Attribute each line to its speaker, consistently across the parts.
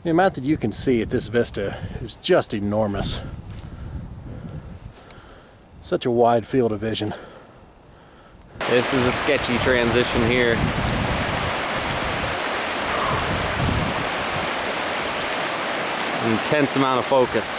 Speaker 1: The amount that you can see at this vista is just enormous. Such a wide field of vision.
Speaker 2: This is a sketchy transition here. Intense amount of focus.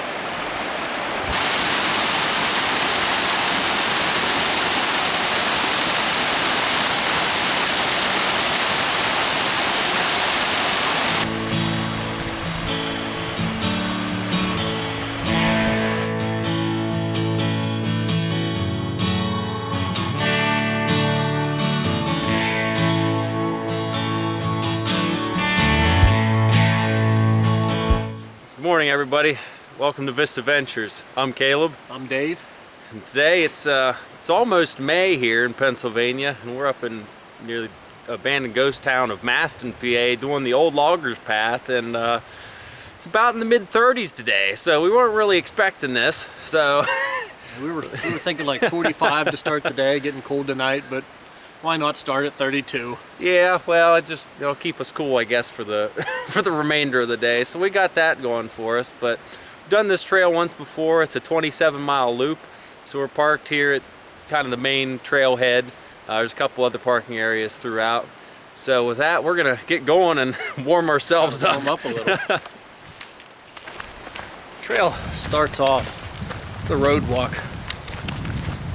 Speaker 2: Good morning, everybody. Welcome to Vista Ventures. I'm Caleb.
Speaker 1: I'm Dave.
Speaker 2: And today it's almost May here in Pennsylvania, and we're up in near the abandoned ghost town of Masten, PA, doing the old loggers path, and it's about in the mid-30s today, so we weren't really expecting this. So
Speaker 1: we were thinking like 45 to start the day, getting cold tonight, but why not start at 32?
Speaker 2: Yeah, well, it'll keep us cool, I guess, for the for the remainder of the day. So we got that going for us. But we've done this trail once before. It's a 27-mile loop. So we're parked here at kind of the main trailhead. There's a couple other parking areas throughout. So with that, we're gonna get going and warm ourselves up.
Speaker 1: Warm up a little. Trail starts off the road walk,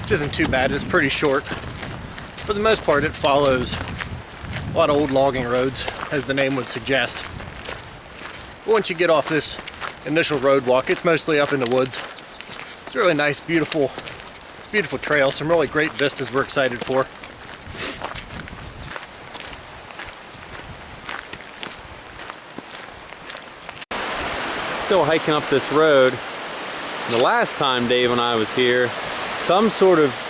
Speaker 1: which isn't too bad. It's pretty short. For the most part, it follows a lot of old logging roads, as the name would suggest. But once you get off this initial road walk, it's mostly up in the woods. It's a really nice, beautiful trail. Some really great vistas we're excited for.
Speaker 2: Still hiking up this road. The last time Dave and I was here, some sort of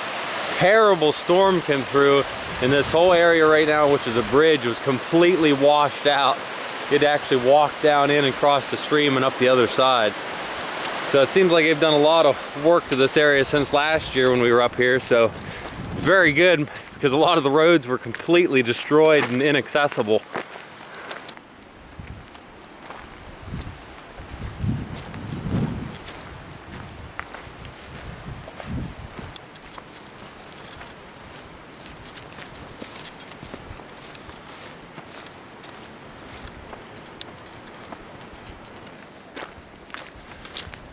Speaker 2: terrible storm came through, and this whole area right now, which is a bridge, was completely washed out. You'd actually walk down in and cross the stream and up the other side. So it seems like they've done a lot of work to this area since last year when we were up here. So very good, because a lot of the roads were completely destroyed and inaccessible.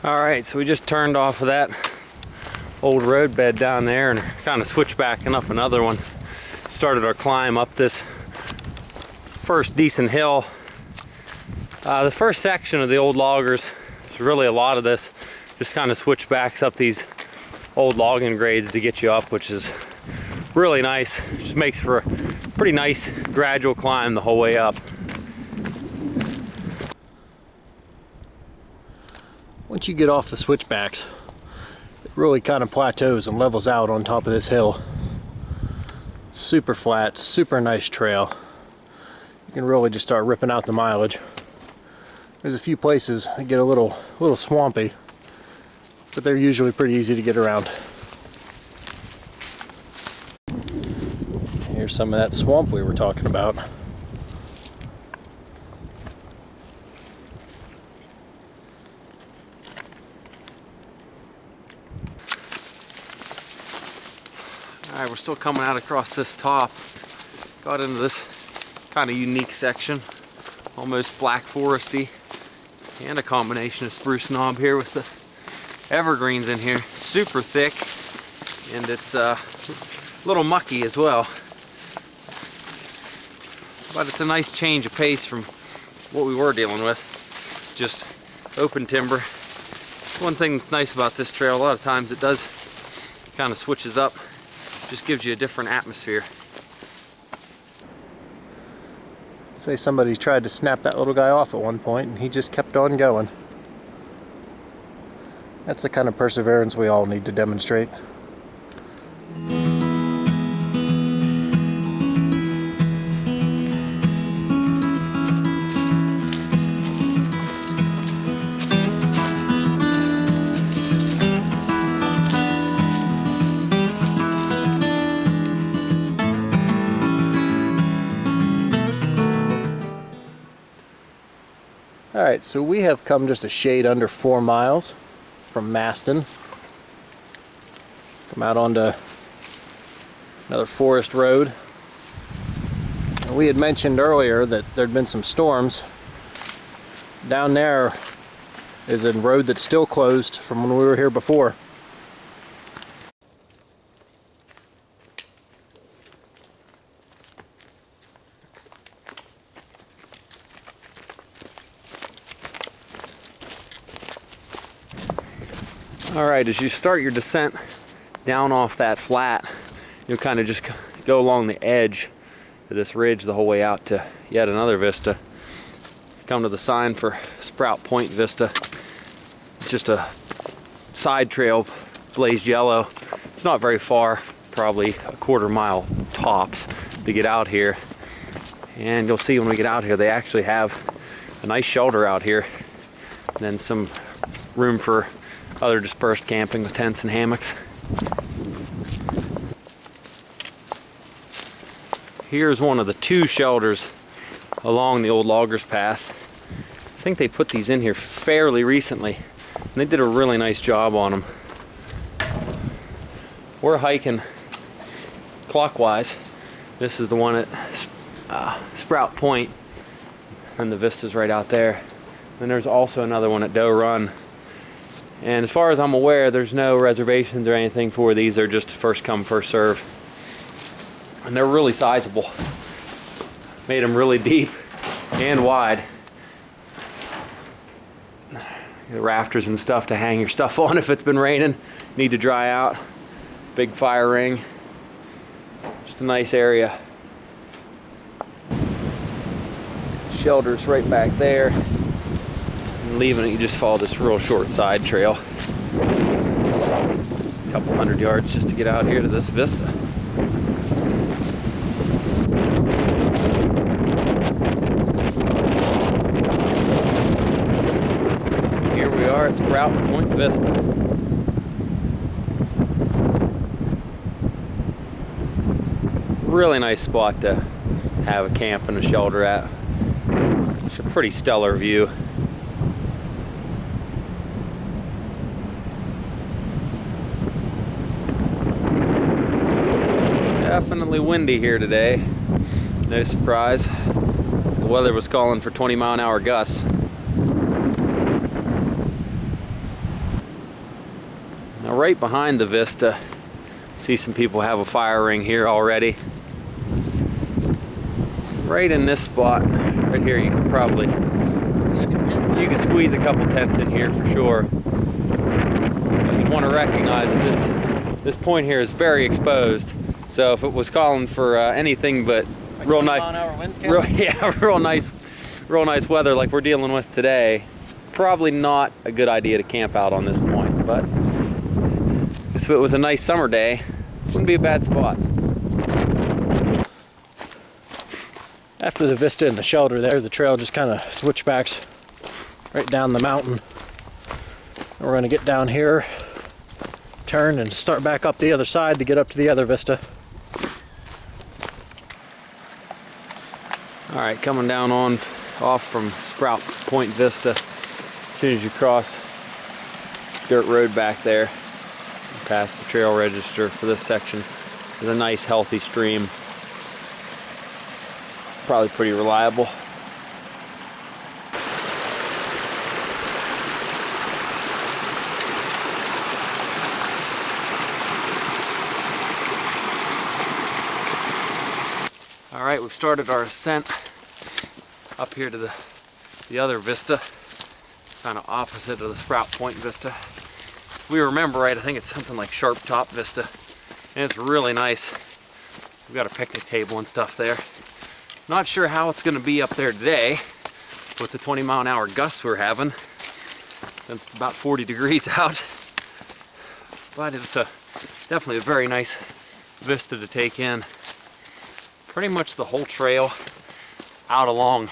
Speaker 2: Alright, so we just turned off of that old road bed down there and kind of switched back and up another one. Started our climb up this first decent hill. The first section of the old loggers, there's really a lot of this, just kind of switchbacks up these old logging grades to get you up, which is really nice. Just makes for a pretty nice gradual climb the whole way up.
Speaker 1: Once you get off the switchbacks, it really kind of plateaus and levels out on top of this hill. It's super flat, super nice trail. You can really just start ripping out the mileage. There's a few places that get a little swampy, but they're usually pretty easy to get around. Here's some of that swamp we were talking about.
Speaker 2: Alright, we're still coming out across this top. Got into this kind of unique section, almost black foresty, and a combination of spruce knob here with the evergreens in here. Super thick, and it's a little mucky as well. But it's a nice change of pace from what we were dealing with. Just open timber. One thing that's nice about this trail, a lot of times it does kind of switches up. Just gives you a different atmosphere.
Speaker 1: Say somebody tried to snap that little guy off at one point and he just kept on going. That's the kind of perseverance we all need to demonstrate. Alright, so we have come just a shade under 4 miles from Masten. Come out onto another forest road. And we had mentioned earlier that there'd been some storms. Down there is a road that's still closed from when we were here before.
Speaker 2: Alright, as you start your descent down off that flat, you'll kind of just go along the edge of this ridge the whole way out to yet another vista. Come to the sign for Sprout Point Vista. It's just a side trail, blazed yellow. It's not very far, probably a quarter mile tops to get out here. And you'll see when we get out here, they actually have a nice shelter out here. And then some room for other dispersed camping with tents and hammocks. Here's one of the 2 shelters along the old loggers path. I think they put these in here fairly recently, and they did a really nice job on them. We're hiking clockwise. This is the one at Sprout Point, and the vista's right out there. And there's also another one at Doe Run. And as far as I'm aware, there's no reservations or anything for these. They're just first come, first serve. And they're really sizable. Made them really deep and wide. The rafters and stuff to hang your stuff on if it's been raining. Need to dry out. Big fire ring. Just a nice area. Shelter's right back there. And leaving it, you just follow this real short side trail. A couple 100 yards just to get out here to this vista. Here we are at Sprout Point Vista. Really nice spot to have a camp and a shelter at. It's a pretty stellar view. Definitely windy here today. No surprise. The weather was calling for 20-mile-an-hour gusts. Now right behind the vista, see some people have a fire ring here already. Right in this spot, right here, you can squeeze a couple tents in here for sure. You want to recognize that this point here is very exposed. So if it was calling for anything but like real nice, real nice weather like we're dealing with today, probably not a good idea to camp out on this point. But if it was a nice summer day, wouldn't be a bad spot.
Speaker 1: After the vista and the shelter there, the trail just kind of switchbacks right down the mountain. And we're going to get down here, turn, and start back up the other side to get up to the other vista.
Speaker 2: Alright, coming down off from Sprout Point Vista. As soon as you cross this dirt road back there, past the trail register for this section, there's a nice healthy stream. Probably pretty reliable. Alright, we've started our ascent up here to the other vista, kind of opposite of the Sprout Point Vista. If we remember right, I think it's something like Sharp Top Vista, and it's really nice. We've got a picnic table and stuff there. Not sure how it's going to be up there today with the 20-mile-an-hour gusts we're having, since it's about 40 degrees out. But it's definitely a very nice vista to take in. Pretty much the whole trail out along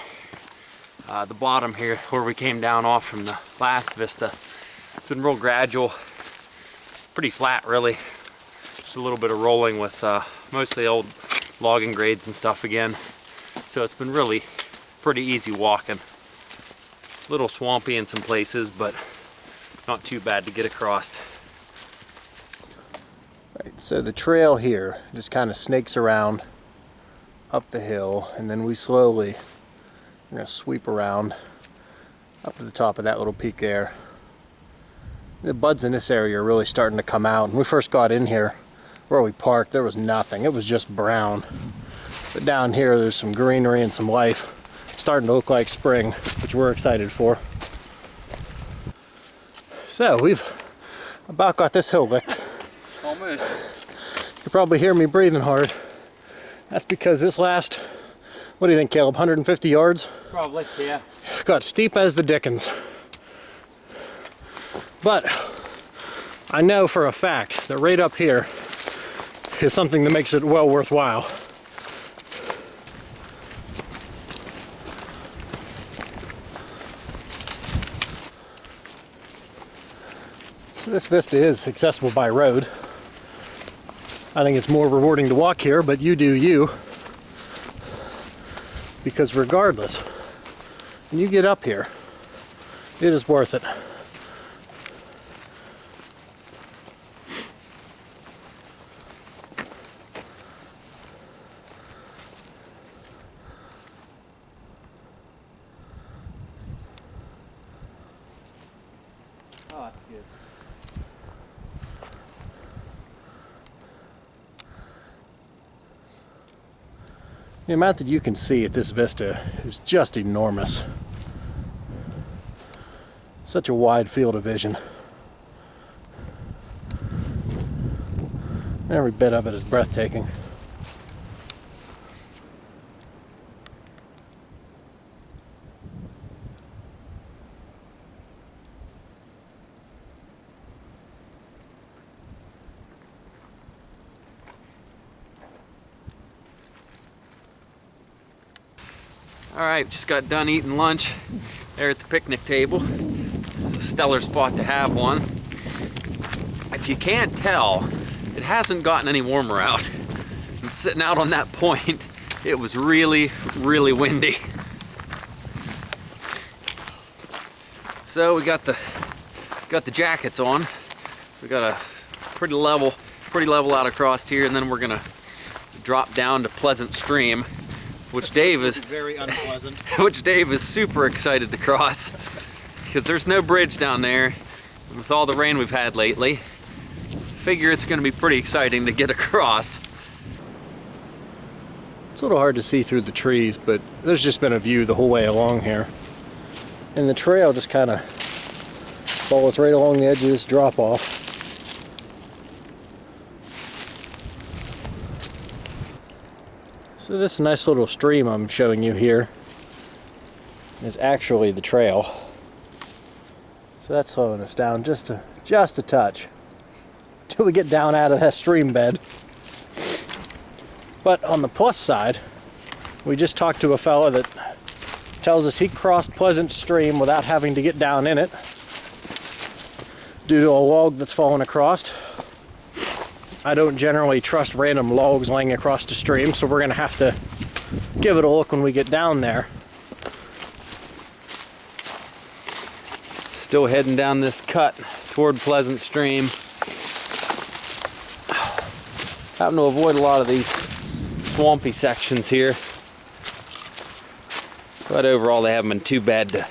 Speaker 2: the bottom here where we came down off from the last vista. It's been real gradual, pretty flat really. Just a little bit of rolling with mostly old logging grades and stuff again. So it's been really pretty easy walking. A little swampy in some places, but not too bad to get across.
Speaker 1: Right, so the trail here just kind of snakes around up the hill, and then we slowly are going to sweep around up to the top of that little peak there. The buds in this area are really starting to come out. When we first got in here, where we parked, there was nothing. It was just brown. But down here, there's some greenery and some life. Starting to look like spring, which we're excited for. So we've about got this hill licked.
Speaker 2: Almost.
Speaker 1: You probably hear me breathing hard. That's because this last, what do you think, Caleb, 150 yards?
Speaker 2: Probably, yeah.
Speaker 1: Got steep as the dickens. But I know for a fact that right up here is something that makes it well worthwhile. So this vista is accessible by road. I think it's more rewarding to walk here, but you do you. Because regardless, when you get up here, it is worth it.
Speaker 2: Oh, that's good.
Speaker 1: The amount that you can see at this vista is just enormous. Such a wide field of vision. Every bit of it is breathtaking.
Speaker 2: Alright, just got done eating lunch there at the picnic table. It's a stellar spot to have one. If you can't tell, it hasn't gotten any warmer out. And sitting out on that point, it was really, really windy. So we got the jackets on. We got a pretty level out across here, and then we're gonna drop down to Pleasant Stream, which Dave is
Speaker 3: very unpleasant.
Speaker 2: which Dave is super excited to cross because there's no bridge down there. And with all the rain we've had lately, figure it's going to be pretty exciting to get across.
Speaker 1: It's a little hard to see through the trees, but there's just been a view the whole way along here. And the trail just kind of follows right along the edge of this drop off. So this nice little stream I'm showing you here is actually the trail. So that's slowing us down just a touch till we get down out of that stream bed. But on the plus side, we just talked to a fella that tells us he crossed Pleasant Stream without having to get down in it due to a log that's fallen across. I don't generally trust random logs laying across the stream, so we're going to have to give it a look when we get down there.
Speaker 2: Still heading down this cut toward Pleasant Stream. Having to avoid a lot of these swampy sections here. But overall they haven't been too bad to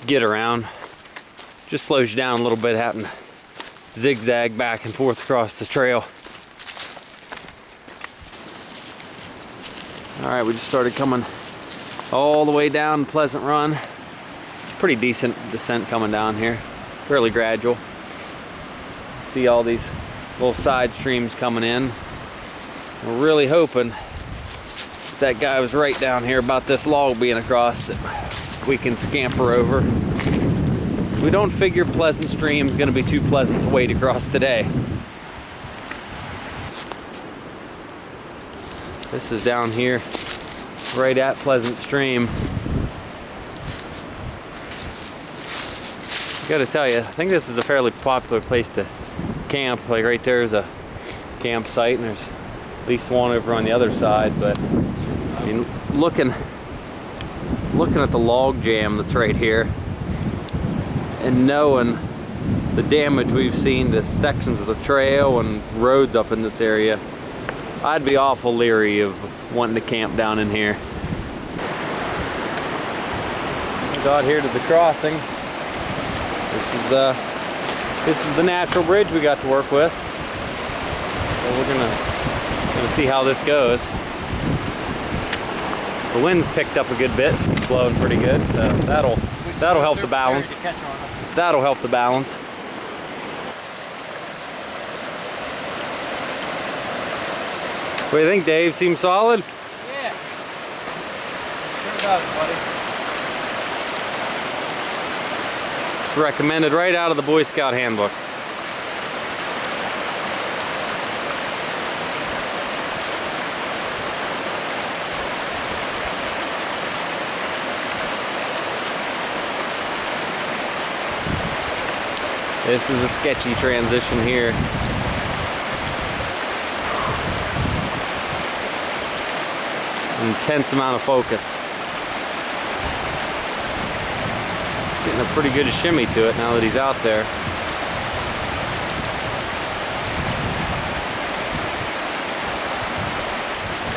Speaker 2: get around. Just slows you down a little bit having to zigzag back and forth across the trail. Alright, we just started coming all the way down Pleasant Run. It's a pretty decent descent coming down here. Fairly gradual. See all these little side streams coming in. We're really hoping that guy was right down here about this log being across that we can scamper over. We don't figure Pleasant Stream is going to be too pleasant to wade across today. This is down here, right at Pleasant Stream. I gotta tell you, I think this is a fairly popular place to camp. Like right there is a campsite, and there's at least one over on the other side. But I mean, looking looking at the log jam that's right here and knowing the damage we've seen to sections of the trail and roads up in this area, I'd be awful leery of wanting to camp down in here. We got here to the crossing. This is the natural bridge we got to work with. So we're gonna see how this goes. The wind's picked up a good bit, it's blowing pretty good, so that'll help the balance. That'll help the balance. What do you think, Dave? Seems solid?
Speaker 1: Yeah. Sure does, buddy.
Speaker 2: Recommended right out of the Boy Scout handbook. This is a sketchy transition here. Intense amount of focus. Getting a pretty good shimmy to it now that he's out there.
Speaker 1: I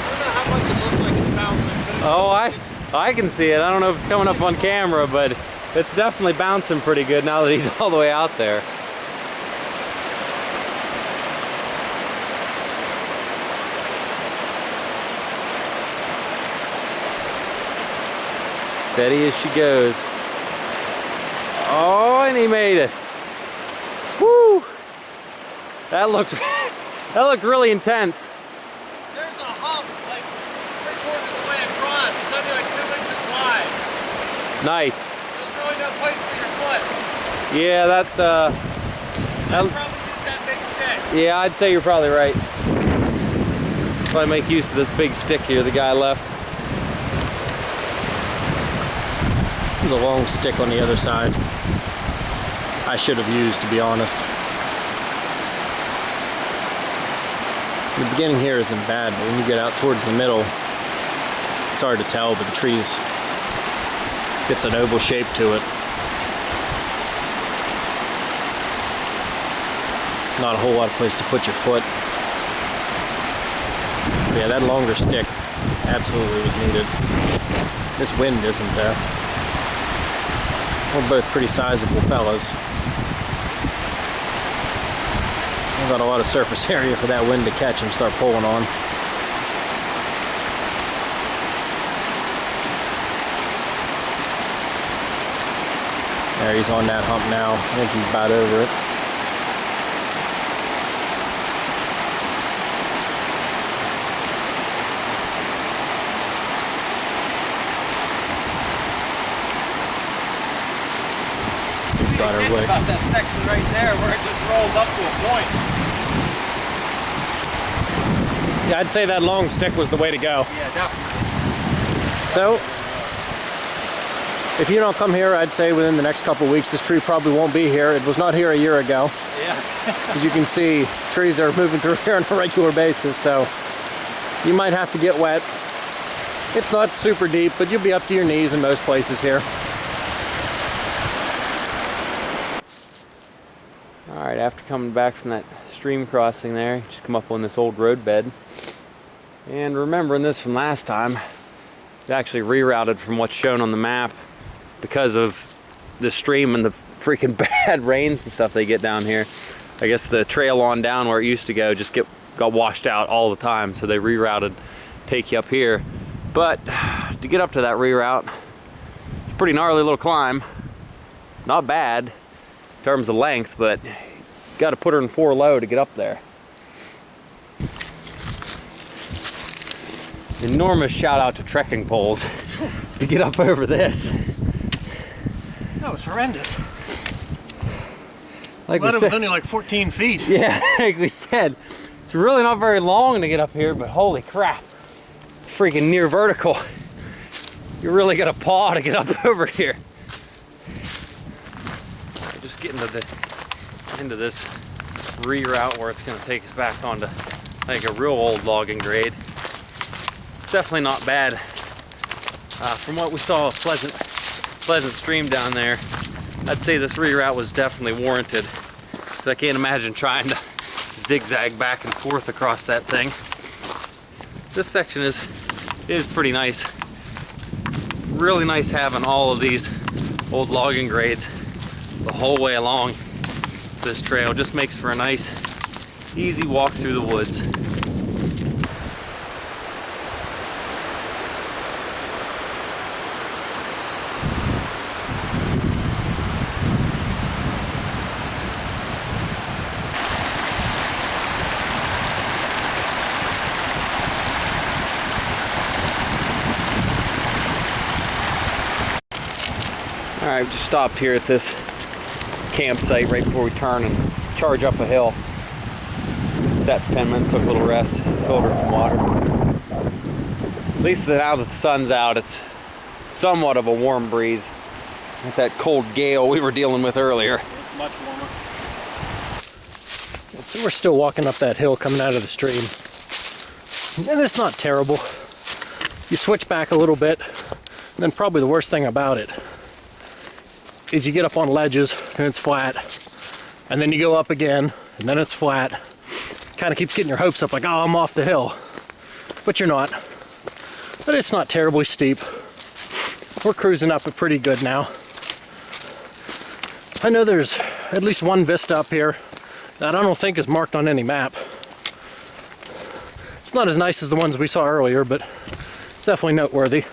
Speaker 1: don't know how much it looks like it's bouncing.
Speaker 2: Oh, I can see it. I don't know if it's coming up on camera, but it's definitely bouncing pretty good now that he's all the way out there. Steady as she goes. Oh, and he made it. Woo! That looked really intense.
Speaker 1: There's a hump like 3/4 of the way across. It's only like 2 inches wide.
Speaker 2: Nice.
Speaker 1: There's really no place for your foot.
Speaker 2: Yeah,
Speaker 1: I'd probably use that big stick.
Speaker 2: yeah, I'd say you're probably right. Probably make use of this big stick here the guy left.
Speaker 3: There's a long stick on the other side. I should have used, to be honest. The beginning here isn't bad, but when you get out towards the middle, it's hard to tell, but the trees gets an oval shape to it. Not a whole lot of place to put your foot. But yeah, that longer stick absolutely was needed. This wind isn't there. We're both pretty sizable fellas. We've got a lot of surface area for that wind to catch and start pulling on. There, he's on that hump now. I think he's about over it. Got her way.
Speaker 2: About that section right there where it just rolls up to a point.
Speaker 3: Yeah, I'd say that long stick was the way to go.
Speaker 2: Yeah, definitely.
Speaker 3: So, if you don't come here, I'd say within the next couple of weeks, this tree probably won't be here. It was not here a year ago.
Speaker 2: Yeah.
Speaker 3: As you can see, trees are moving through here on a regular basis, so you might have to get wet. It's not super deep, but you'll be up to your knees in most places here.
Speaker 2: Alright, after coming back from that stream crossing there, just come up on this old road bed. And remembering this from last time, it actually rerouted from what's shown on the map because of the stream and the freaking bad rains and stuff they get down here. I guess the trail on down where it used to go just got washed out all the time, so they rerouted, take you up here. But to get up to that reroute, it's a pretty gnarly little climb. Not bad in terms of length, but got to put her in 4 low to get up there. Enormous shout out to trekking poles to get up over this.
Speaker 1: That was horrendous.
Speaker 2: Like
Speaker 1: Glad
Speaker 2: we
Speaker 1: it
Speaker 2: said,
Speaker 1: was only like 14 feet.
Speaker 2: yeah, like we said, it's really not very long to get up here, but holy crap, it's freaking near vertical. You really got to paw to get up over here. Just getting into this reroute where it's going to take us back onto like a real old logging grade. It's definitely not bad. From what we saw, a pleasant stream down there, I'd say this reroute was definitely warranted. So I can't imagine trying to zigzag back and forth across that thing. This section is pretty nice. Really nice having all of these old logging grades the whole way along this trail. Just makes for a nice, easy walk through the woods. Alright, we just stopped here at this campsite right before we turn and charge up a hill. Sat for 10 minutes, took a little rest, filtered some water. At least now that the sun's out, it's somewhat of a warm breeze. With that cold gale we were dealing with earlier.
Speaker 1: It's much warmer.
Speaker 3: So we're still walking up that hill coming out of the stream. And it's not terrible. You switch back a little bit, and then probably the worst thing about it is you get up on ledges and it's flat, and then you go up again and then it's flat. Kind of keeps getting your hopes up like, oh, I'm off the hill, but you're not. But it's not terribly steep. We're cruising up it pretty good now. I know there's at least one vista up here that I don't think is marked on any map. It's not as nice as the ones we saw earlier, but it's definitely noteworthy.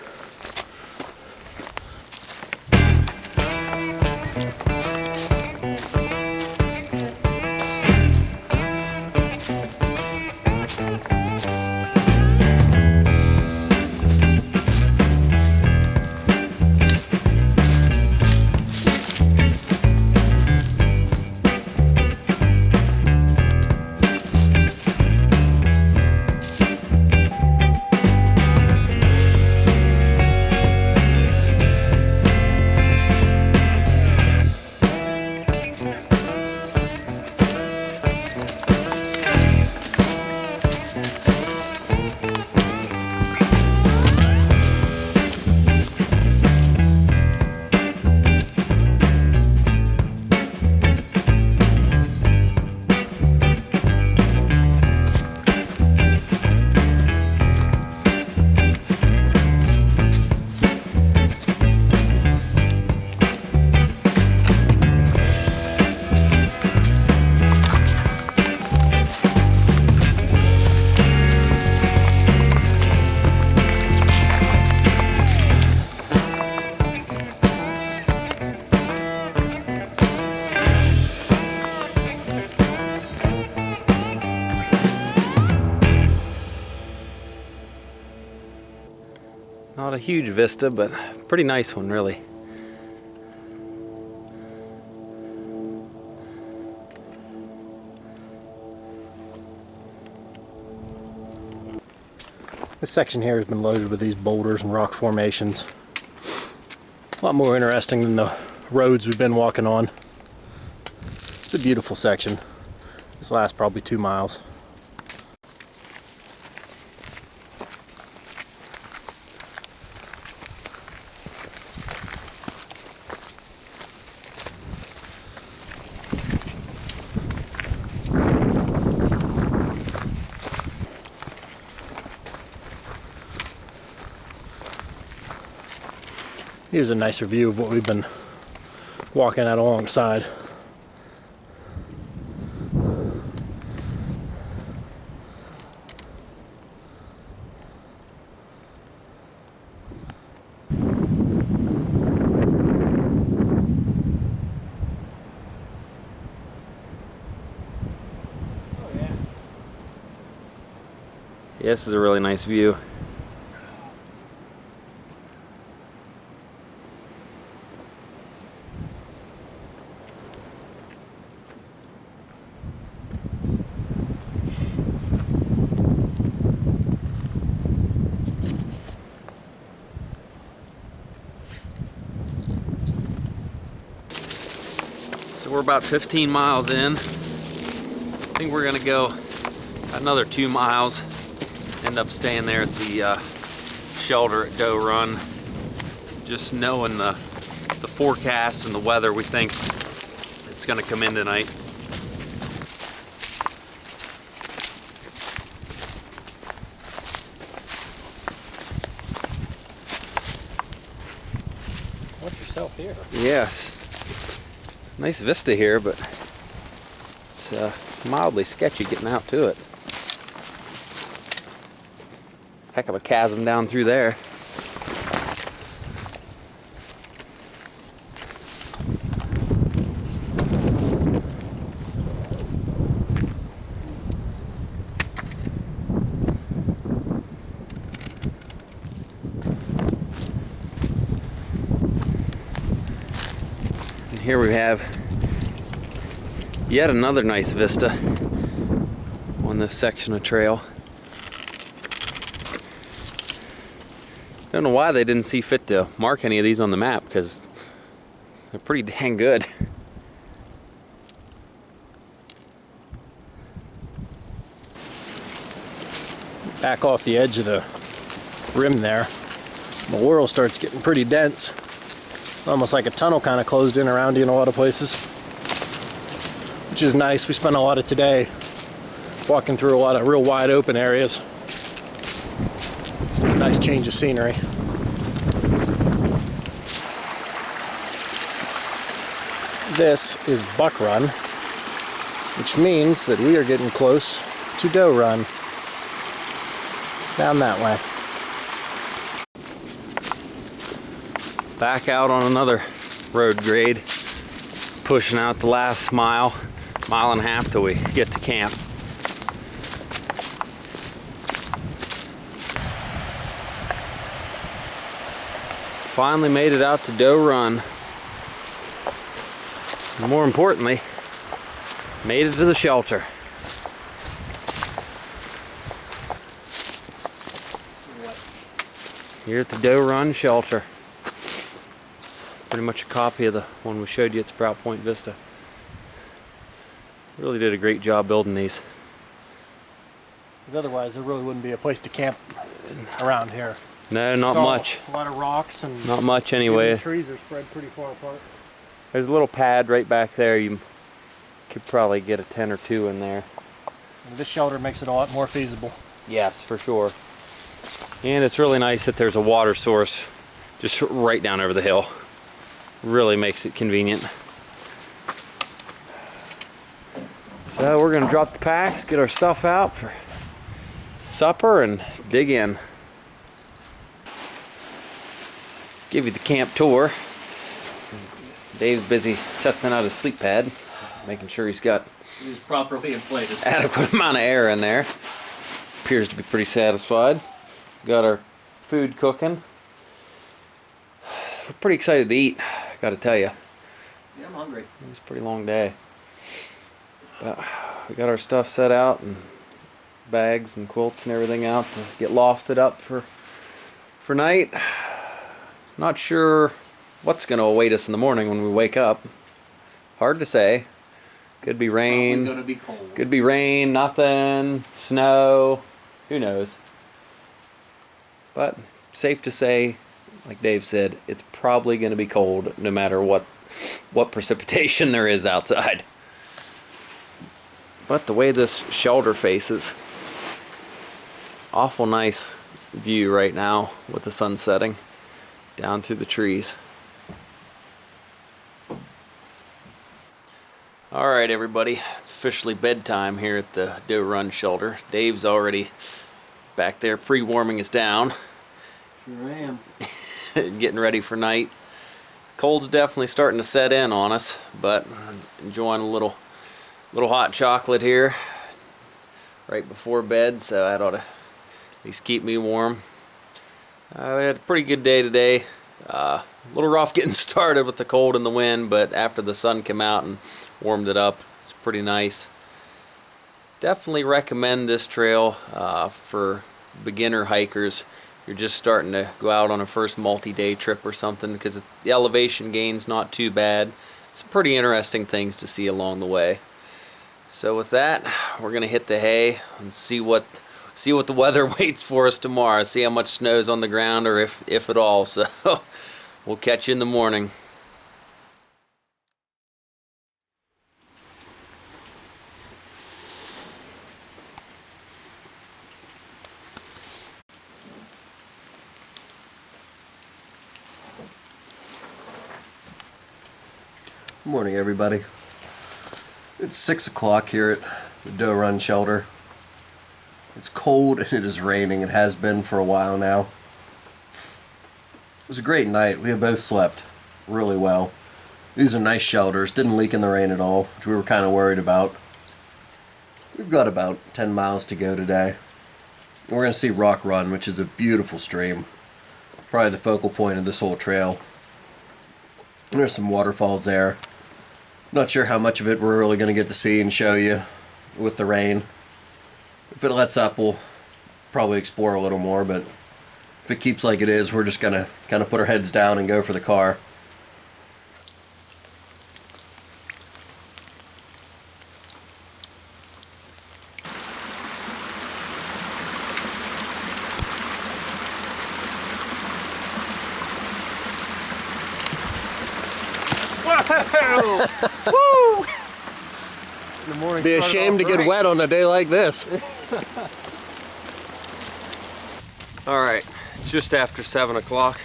Speaker 2: Not a huge vista, but pretty nice one, really.
Speaker 3: This section here has been loaded with these boulders and rock formations. A lot more interesting than the roads we've been walking on. It's a beautiful section. This lasts probably 2 miles. Here's a nicer view of what we've been walking out alongside.
Speaker 2: Yeah, this is a really nice view. So we're about 15 miles in. I think we're gonna go another 2 miles. End up staying there at the shelter at Doe Run just knowing the forecast and the weather, we think it's going to come in tonight.
Speaker 3: Watch yourself here.
Speaker 2: Yes. Nice vista here, but it's mildly sketchy getting out to it. Heck of a chasm down through there. And here we have yet another nice vista on this section of trail. Don't know why they didn't see fit to mark any of these on the map, because they're pretty dang good.
Speaker 3: Back off the edge of the rim there, the whirl starts getting pretty dense. Almost like a tunnel kind of closed in around you in a lot of places, which is nice. We spent a lot of today walking through a lot of real wide open areas. Nice change of scenery. This is Buck Run, which means that we are getting close to Doe Run. Down that way.
Speaker 2: Back out on another road grade, pushing out the last mile and a half till we get to camp. Finally made it out to Doe Run. And more importantly, made it to the shelter. Here at the Doe Run Shelter. Pretty much a copy of the one we showed you at Sprout Point Vista. Really did a great job building these.
Speaker 3: Because otherwise there really wouldn't be a place to camp around here.
Speaker 2: No, not much.
Speaker 3: A lot of rocks and
Speaker 2: not much anyway.
Speaker 3: the trees are spread pretty far apart.
Speaker 2: There's a little pad right back there. You could probably get a 10 or 2 in there.
Speaker 3: And this shelter makes it a lot more feasible.
Speaker 2: Yes, for sure. And it's really nice that there's a water source just right down over the hill. Really makes it convenient. So we're gonna drop the packs, get our stuff out for supper, and dig in. Give you the camp tour. Dave's busy testing out his sleep pad, making sure he's got
Speaker 3: He's properly inflated.
Speaker 2: adequate amount of air in there. Appears to be pretty satisfied. Got our food cooking. We're pretty excited to eat, gotta tell you.
Speaker 3: Yeah, I'm hungry.
Speaker 2: It was a pretty long day. But we got our stuff set out, and bags and quilts and everything out to get lofted up for night. Not sure what's going to await us in the morning when we wake up. Hard to say. Could be rain.
Speaker 3: Probably gonna be cold.
Speaker 2: Could be rain, nothing, snow. Who knows? But safe to say, like Dave said, it's probably going to be cold no matter what precipitation there is outside. But the way this shelter faces, awful nice view right now with the sun setting down through the trees. Alright everybody, it's officially bedtime here at the Doe Run Shelter. Dave's already back there pre-warming us down.
Speaker 3: Sure am.
Speaker 2: Getting ready for night. Cold's definitely starting to set in on us, but enjoying a little hot chocolate here right before bed, so that ought to at least keep me warm. We had a pretty good day today. A little rough getting started with the cold and the wind, but after the sun came out and warmed it up, it's pretty nice. Definitely recommend this trail for beginner hikers. You're just starting to go out on a first multi-day trip or something, because the elevation gain's not too bad. Some pretty interesting things to see along the way. So with that, we're gonna hit the hay and see what the weather waits for us tomorrow. See how much snow's on the ground, or if at all. So We'll catch you in the morning.
Speaker 4: Good morning, everybody. It's 6 o'clock here at the Doe Run Shelter. It's cold and it is raining. It has been for a while now. It was a great night. We have both slept really well. These are nice shelters. Didn't leak in the rain at all, which we were kind of worried about. We've got about 10 miles to go today. We're going to see Rock Run, which is a beautiful stream. Probably the focal point of this whole trail. There's some waterfalls there. Not sure how much of it we're really going to get to see and show you with the rain. If it lets up, we'll probably explore a little more, but if it keeps like it is, we're just going to kind of put our heads down and go for the car.
Speaker 3: Woo! The morning
Speaker 1: Be ashamed to get wet on a day like this.
Speaker 2: Alright, it's just after 7 o'clock.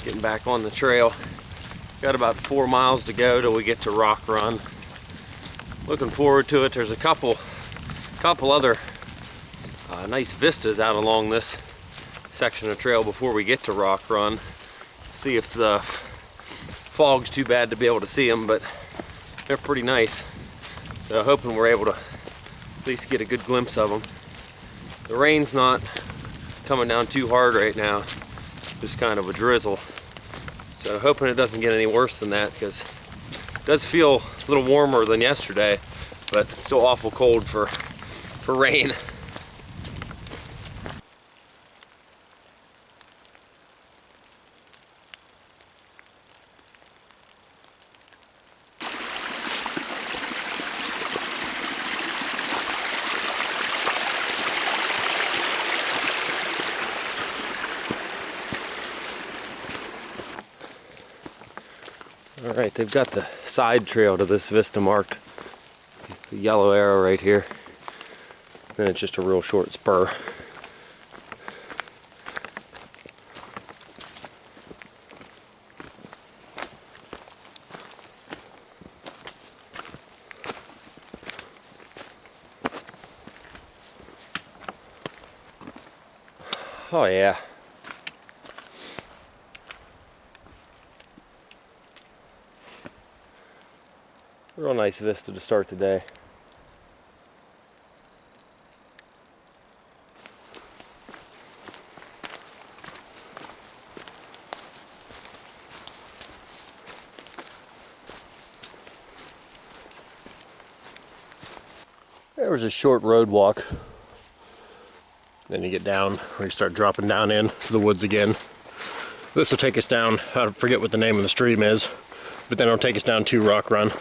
Speaker 2: Getting back on the trail. Got about 4 miles to go till we get to Rock Run. Looking forward to it. There's a couple other nice vistas out along this section of trail before we get to Rock Run. See if the fog's too bad to be able to see them, but they're pretty nice. So hoping we're able to at least get a good glimpse of them. The rain's not coming down too hard right now, just kind of a drizzle. So hoping it doesn't get any worse than that, because it does feel a little warmer than yesterday, but it's still awful cold for rain. Alright, they've got the side trail to this vista marked. The yellow arrow right here. Then it's just a real short spur. Oh yeah. Real nice vista to start the day.
Speaker 1: There was a short road walk. Then you get down, where you start dropping down into the woods again. This will take us down, I forget what the name of the stream is, but then it'll take us down to Rock Run.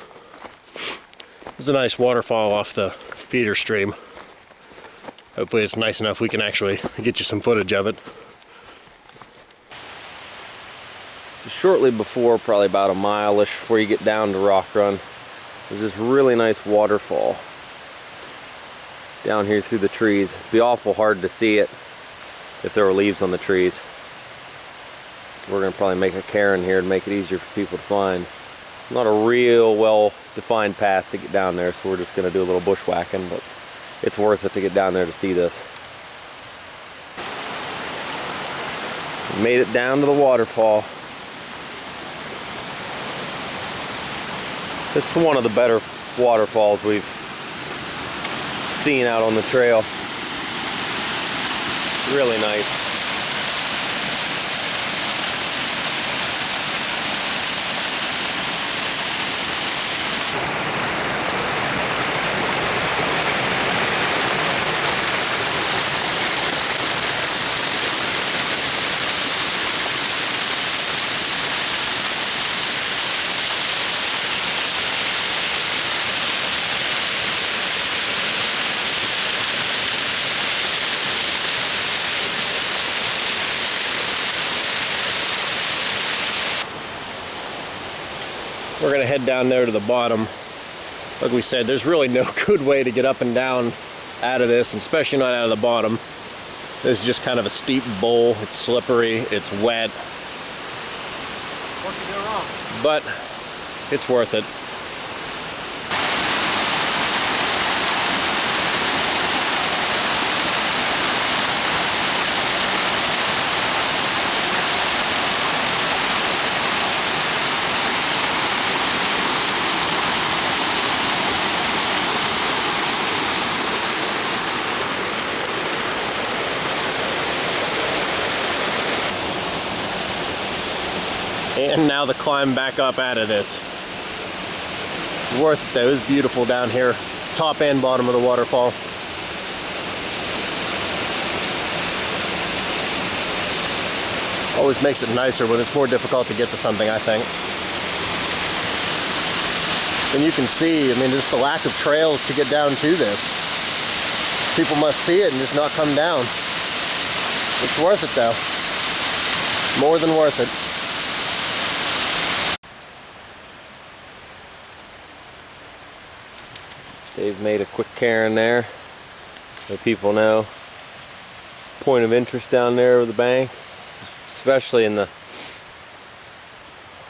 Speaker 1: There's a nice waterfall off the feeder stream. Hopefully it's nice enough we can actually get you some footage of it.
Speaker 2: So shortly before, probably about a mile-ish before you get down to Rock Run, there's this really nice waterfall down here through the trees. It'd be awful hard to see it if there were leaves on the trees. We're going to probably make a cairn here to make it easier for people to find. Not a real well-defined path to get down there, so we're just going to do a little bushwhacking, but it's worth it to get down there to see this. We made it down to the waterfall. This is one of the better waterfalls we've seen out on the trail. Really nice.
Speaker 3: gonna head down there to the bottom. Like we said, there's really no good way to get up and down out of this, and especially not out of the bottom. This is just kind of a steep bowl. It's slippery, it's wet.
Speaker 1: What could go wrong?
Speaker 3: But it's worth it. And now the climb back up out of this. Worth it though, it's beautiful down here. Top and bottom of the waterfall. Always makes it nicer when it's more difficult to get to something, I think. And you can see, I mean, just the lack of trails to get down to this. People must see it and just not come down. It's worth it though. More than worth it. They've made a quick cairn there, so people know. Point of interest down there with the bank, especially in the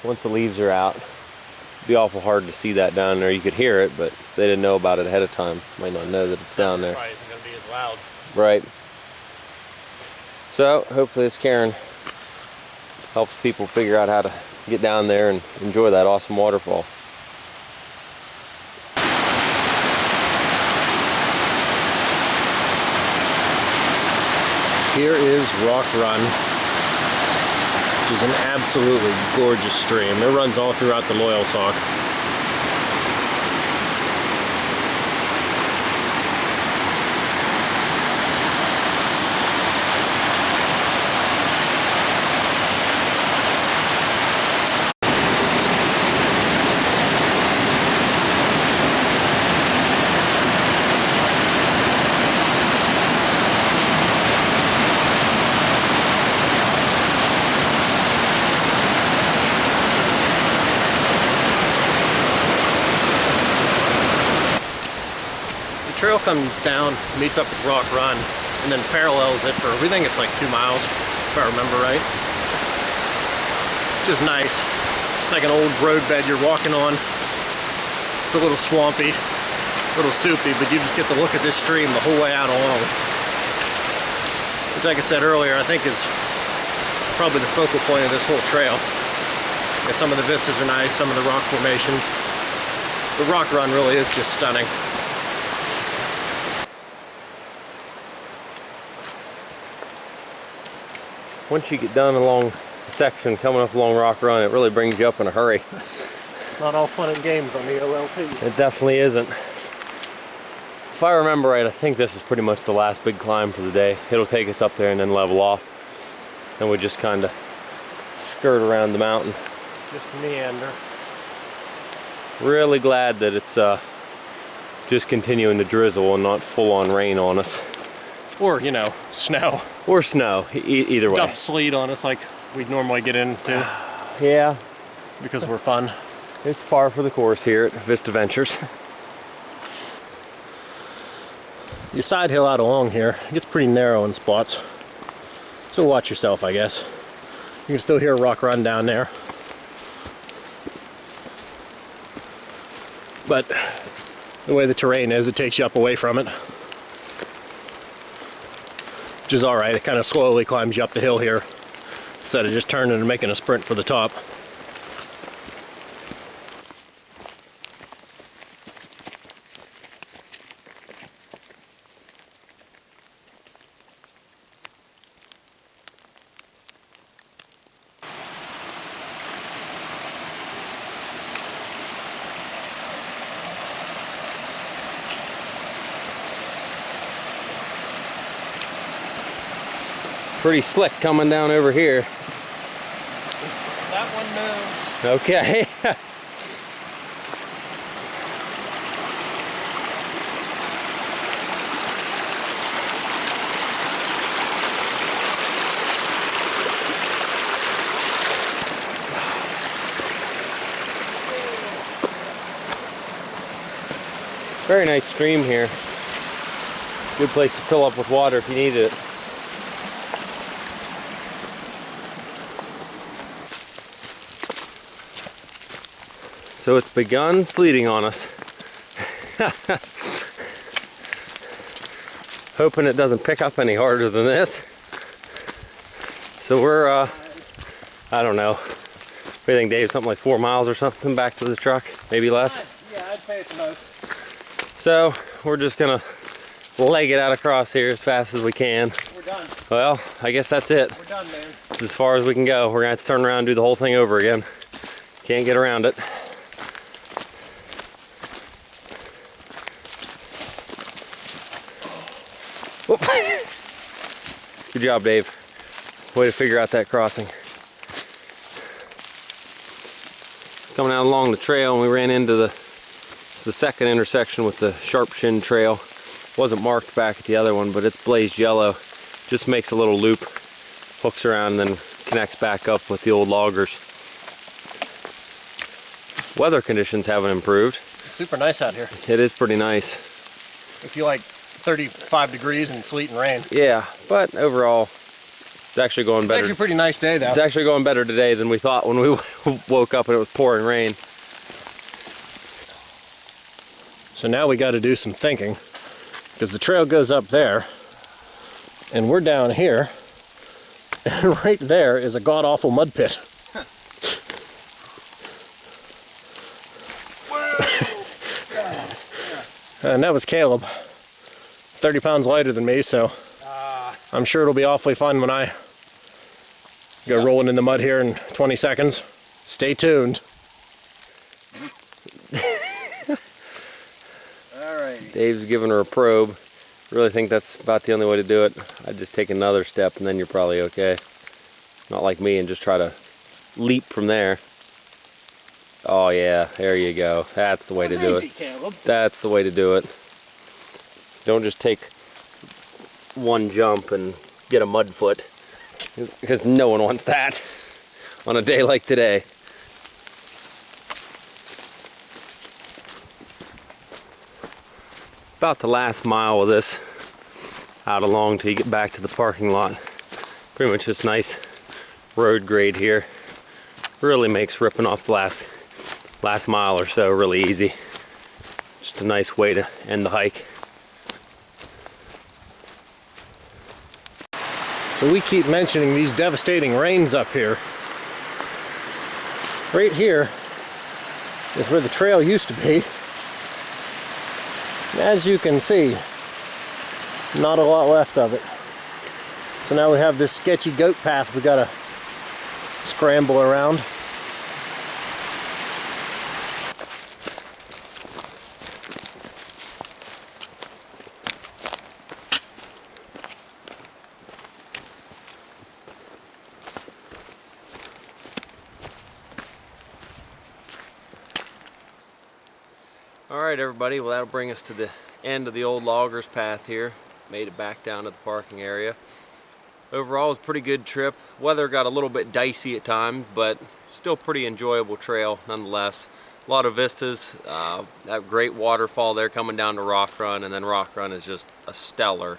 Speaker 3: once the leaves are out. It'd be awful hard to see that down there. You could hear it, but they didn't know about it ahead of time. Might not know that it's down there.
Speaker 1: Probably isn't going to be as loud.
Speaker 3: Right. So hopefully this cairn helps people figure out how to get down there and enjoy that awesome waterfall. Here is Rock Run, which is an absolutely gorgeous stream. It runs all throughout the Loyalsock. The trail comes down, meets up with Rock Run, and then parallels it for, we think it's like 2 miles, if I remember right. Which is nice. It's like an old roadbed you're walking on. It's a little swampy, a little soupy, but you just get to look at this stream the whole way out along. Which, like I said earlier, I think is probably the focal point of this whole trail. Yeah, some of the vistas are nice, some of the rock formations. The Rock Run really is just stunning. Once you get done along the section coming up along Rock Run, it really brings you up in a hurry.
Speaker 1: It's not all fun and games on the OLP.
Speaker 3: It definitely isn't. If I remember right, I think this is pretty much the last big climb for the day. It'll take us up there and then level off. And we just kind of skirt around the mountain.
Speaker 1: Just meander.
Speaker 3: Really glad that it's just continuing to drizzle and not full-on rain on us.
Speaker 1: Or, you know, snow.
Speaker 3: Or snow, either way.
Speaker 1: Dump sleet on us like we'd normally get into.
Speaker 3: Yeah.
Speaker 1: Because we're fun.
Speaker 3: It's par for the course here at Vista Ventures. You side hill out along here. It gets pretty narrow in spots. So watch yourself, I guess. You can still hear Rock Run down there. But the way the terrain is, it takes you up away from it. Which is alright, it kind of slowly climbs you up the hill here instead of just turning and making a sprint for the top. Pretty slick coming down over here.
Speaker 1: That one knows.
Speaker 3: Okay.
Speaker 2: Very nice stream here. Good place to fill up with water if you need it. So it's begun sleeting on us. Hoping it doesn't pick up any harder than this. So we're, I don't know. What do you think, Dave? Something like 4 miles or something back to the truck? Maybe less?
Speaker 1: Yeah, I'd say it's most.
Speaker 2: So we're just gonna leg it out across here as fast as we can.
Speaker 1: We're done.
Speaker 2: Well, I guess that's it.
Speaker 1: We're done, man.
Speaker 2: It's as far as we can go. We're gonna have to turn around and do the whole thing over again. Can't get around it. Whoop. Good job, Dave. Way to figure out that crossing. Coming out along the trail, and we ran into the second intersection with the Sharp Shin Trail. Wasn't marked back at the other one, but it's blazed yellow. Just makes a little loop, hooks around, and then connects back up with the old loggers. Weather conditions haven't improved.
Speaker 1: It's super nice out here.
Speaker 2: It is pretty nice.
Speaker 1: If you like 35 degrees and sleet and rain.
Speaker 2: Yeah, but overall, it's actually going better.
Speaker 1: It's actually a pretty nice day, though.
Speaker 2: It's actually going better today than we thought when we woke up and it was pouring rain.
Speaker 3: So now we got to do some thinking, because the trail goes up there, and we're down here, and right there is a god-awful mud pit. And that was Caleb, 30 pounds lighter than me, so I'm sure it'll be awfully fun when I go rolling in the mud here in 20 seconds. Stay tuned.
Speaker 2: Dave's giving her a probe. Really think that's about the only way to do it. I'd just take another step and then you're probably okay. Not like me and just try to leap from there. Oh yeah, there you go. That's the way to do it.
Speaker 1: Caleb.
Speaker 2: That's the way to do it. Don't just take one jump and get a mud foot, because no one wants that on a day like today. About the last mile of this out along till you get back to the parking lot. Pretty much this nice road grade here. Really makes ripping off the last mile or so really easy. Just a nice way to end the hike.
Speaker 3: So we keep mentioning these devastating rains up here. Right here is where the trail used to be. As you can see, not a lot left of it. So now we have this sketchy goat path we gotta scramble around.
Speaker 2: Alright everybody, well that'll bring us to the end of the old loggers path here. Made it back down to the parking area. Overall it was a pretty good trip. Weather got a little bit dicey at times, but still pretty enjoyable trail nonetheless. A lot of vistas, that great waterfall there coming down to Rock Run, and then Rock Run is just a stellar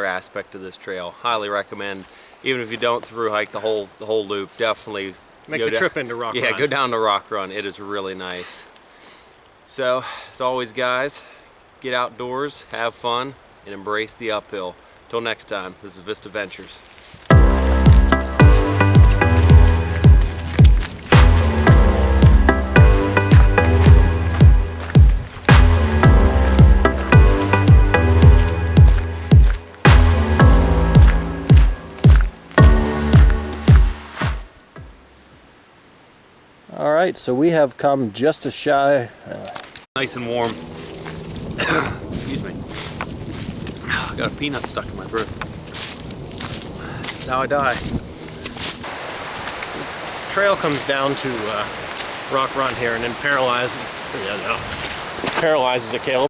Speaker 2: aspect of this trail. Highly recommend, even if you don't through hike the whole loop, definitely
Speaker 1: Make the trip into Rock Run.
Speaker 2: Yeah, go down to Rock Run. It is really nice. So, as always guys, get outdoors, have fun, and embrace the uphill. Till next time, this is Vista Ventures.
Speaker 3: All right, so we have come just a shy.
Speaker 2: Nice and warm. Excuse me. Got a peanut stuck in my throat. This is how I die.
Speaker 3: Trail comes down to Rock Run here and then paralyzes a Caleb.